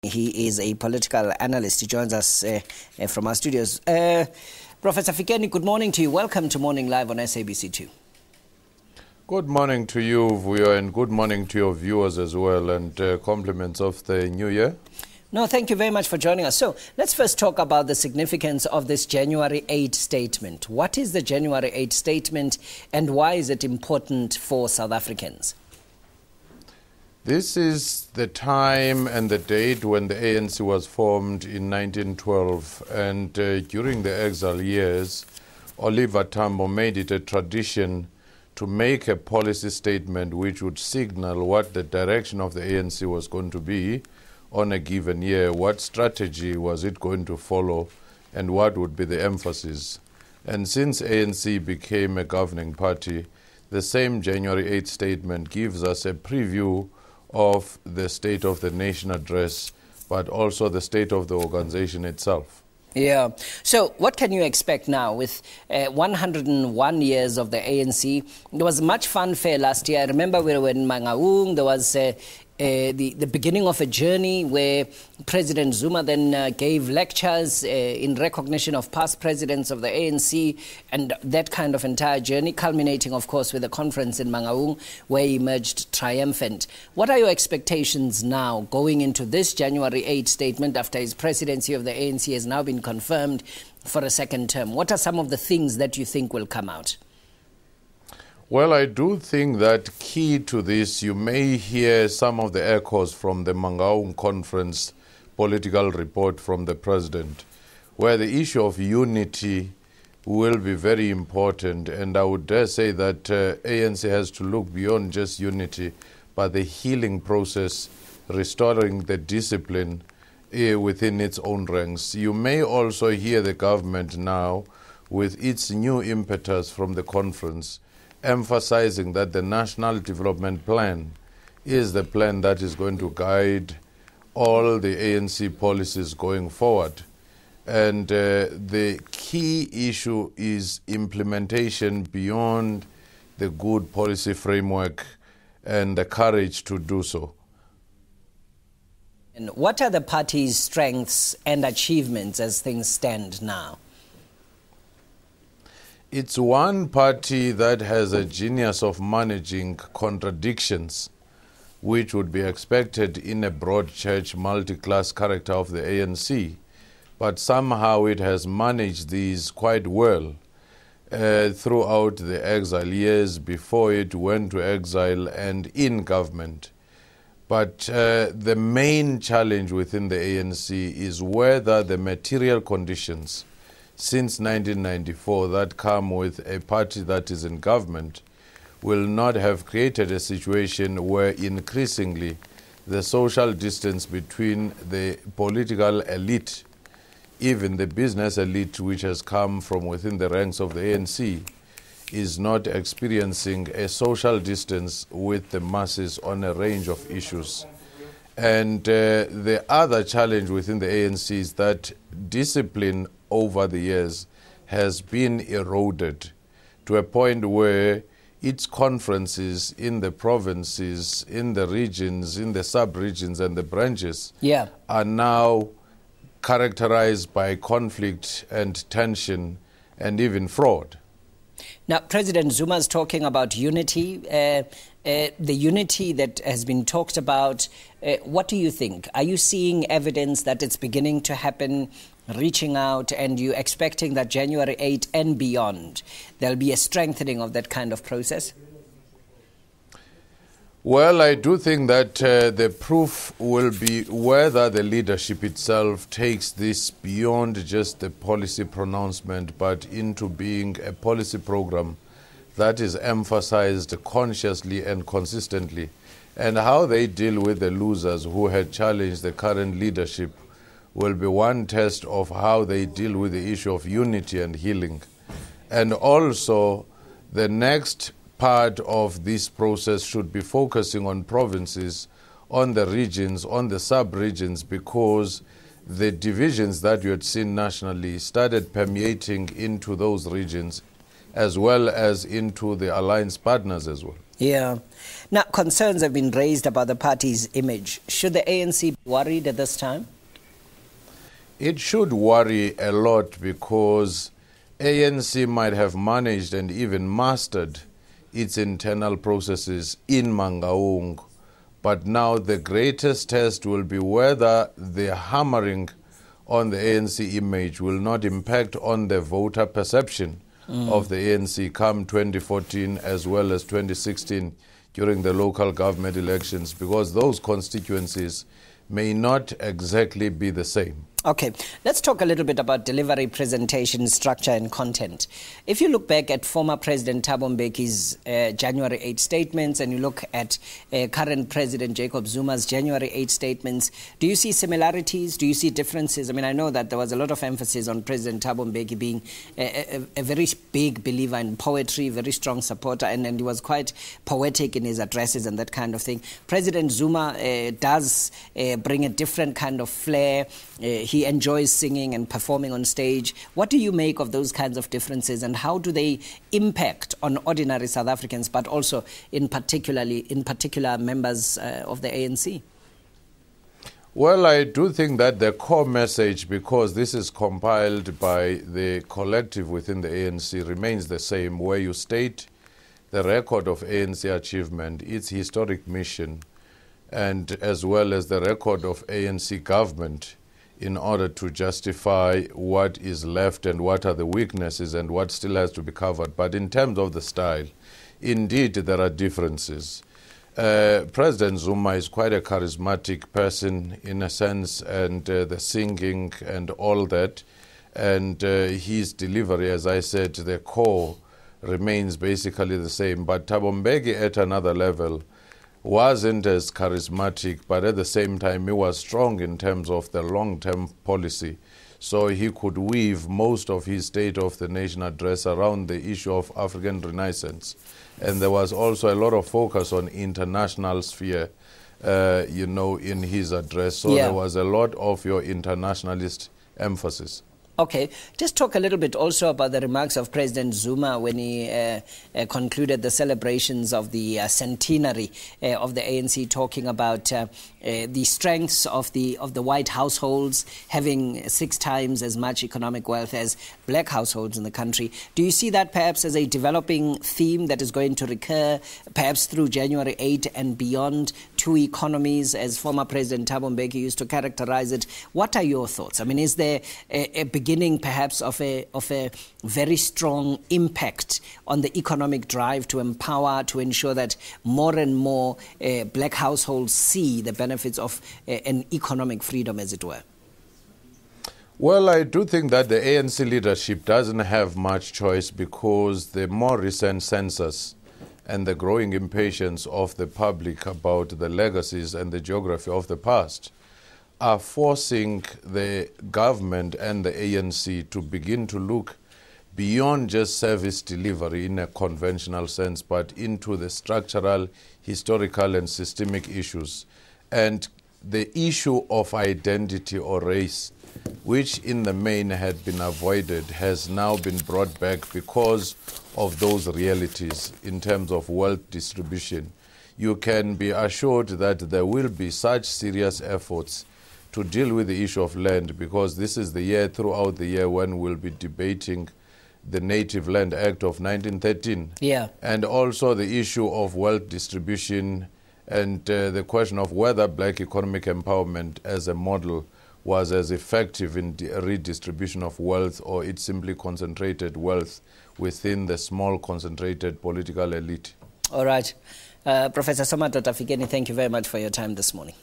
He is a political analyst. He joins us from our studios. Professor Fikeni, good morning to you. Welcome to Morning Live on SABC2. Good morning to you, Vuyo, and good morning to your viewers as well, and compliments of the new year. No, thank you very much for joining us. So let's first talk about the significance of this January 8 statement. What is the January 8 statement and why is it important for South Africans? This is the time and the date when the ANC was formed in 1912, and during the exile years, Oliver Tambo made it a tradition to make a policy statement which would signal what the direction of the ANC was going to be on a given year, what strategy was it going to follow, and what would be the emphasis. And since ANC became a governing party, the same January 8 statement gives us a preview of the State of the Nation address, but also the state of the organization itself. Yeah. So what can you expect now with 101 years of the ANC? There was much fanfare last year. I remember we were in Mangaung. There was the beginning of a journey where President Zuma then gave lectures in recognition of past presidents of the ANC, and that kind of entire journey, culminating, of course, with the conference in Mangaung, where he emerged triumphant. What are your expectations now going into this January 8 statement after his presidency of the ANC has now been confirmed for a second term? What are some of the things that you think will come out? Well, I do think that key to this, you may hear some of the echoes from the Mangaung conference political report from the president, where the issue of unity will be very important. And I would dare say that ANC has to look beyond just unity, but the healing process, restoring the discipline within its own ranks. You may also hear the government now, with its new impetus from the conference, emphasizing that the National Development Plan is the plan that is going to guide all the ANC policies going forward. And the key issue is implementation beyond the good policy framework and the courage to do so. And what are the party's strengths and achievements as things stand now? It's one party that has a genius of managing contradictions, which would be expected in a broad church, multi-class character of the ANC. But somehow it has managed these quite well throughout the exile years, before it went to exile and in government. But the main challenge within the ANC is whether the material conditions since 1994 that come with a party that is in government will not have created a situation where increasingly the social distance between the political elite, even the business elite which has come from within the ranks of the ANC, is not experiencing a social distance with the masses on a range of issues. And the other challenge within the ANC is that discipline over the years has been eroded to a point where its conferences in the provinces, in the regions, in the sub-regions and the branches are now characterized by conflict and tension and even fraud. Now, President Zuma is talking about unity, the unity that has been talked about. What do you think? Are you seeing evidence that it's beginning to happen, reaching out, and you expecting that January 8 and beyond, there'll be a strengthening of that kind of process? Well, I do think that the proof will be whether the leadership itself takes this beyond just the policy pronouncement, but into being a policy program that is emphasized consciously and consistently, and how they deal with the losers who had challenged the current leadership will be one test of how they deal with the issue of unity and healing. And also, the next part of this process should be focusing on provinces, on the regions, on the sub-regions, because the divisions that you had seen nationally started permeating into those regions as well as into the alliance partners as well. Yeah. Now, concerns have been raised about the party's image. Should the ANC be worried at this time? It should worry a lot because ANC might have managed and even mastered its internal processes in Mangaung. But now the greatest test will be whether the hammering on the ANC image will not impact on the voter perception of the ANC come 2014 as well as 2016 during the local government elections, because those constituencies may not exactly be the same. Okay, let's talk a little bit about delivery, presentation, structure and content. If you look back at former President Thabo Mbeki's January 8 statements and you look at current President Jacob Zuma's January 8 statements, do you see similarities? Do you see differences? I mean, I know that there was a lot of emphasis on President Thabo Mbeki being a very big believer in poetry, very strong supporter, and he was quite poetic in his addresses and that kind of thing. President Zuma does bring a different kind of flair. He enjoys singing and performing on stage. What do you make of those kinds of differences, and how do they impact on ordinary South Africans, but also in particular members of the ANC? Well, I do think that the core message, because this is compiled by the collective within the ANC, remains the same, where you state the record of ANC achievement, its historic mission, and as well as the record of ANC government, in order to justify what is left and what are the weaknesses and what still has to be covered. But in terms of the style, indeed there are differences. President Zuma is quite a charismatic person in a sense, and the singing and all that, and his delivery, as I said, the core remains basically the same. But Thabo Mbeki at another level wasn't as charismatic, but at the same time he was strong in terms of the long-term policy. So he could weave most of his State of the Nation address around the issue of African Renaissance. And there was also a lot of focus on international sphere, in his address. So there was a lot of your internationalist emphasis. Okay, just talk a little bit also about the remarks of President Zuma when he concluded the celebrations of the centenary of the ANC, talking about the strengths of the white households having 6 times as much economic wealth as black households in the country. Do you see that perhaps as a developing theme that is going to recur perhaps through January 8 and beyond? 2 economies, as former President Thabo Mbeki used to characterize it. What are your thoughts? I mean, is there a beginning perhaps of a very strong impact on the economic drive to empower, to ensure that more and more black households see the benefits of an economic freedom, as it were? Well, I do think that the ANC leadership doesn't have much choice, because the more recent census and the growing impatience of the public about the legacies and the geography of the past are forcing the government and the ANC to begin to look beyond just service delivery in a conventional sense, but into the structural, historical and systemic issues. And the issue of identity or race, which in the main had been avoided, has now been brought back because of those realities in terms of wealth distribution. You can be assured that there will be such serious efforts to deal with the issue of land, because this is the year throughout the year when we'll be debating the Native Land Act of 1913. And also the issue of wealth distribution and the question of whether black economic empowerment as a model was as effective in redistribution of wealth, or it simply concentrated wealth within the small concentrated political elite. All right. Professor Fikeni, thank you very much for your time this morning.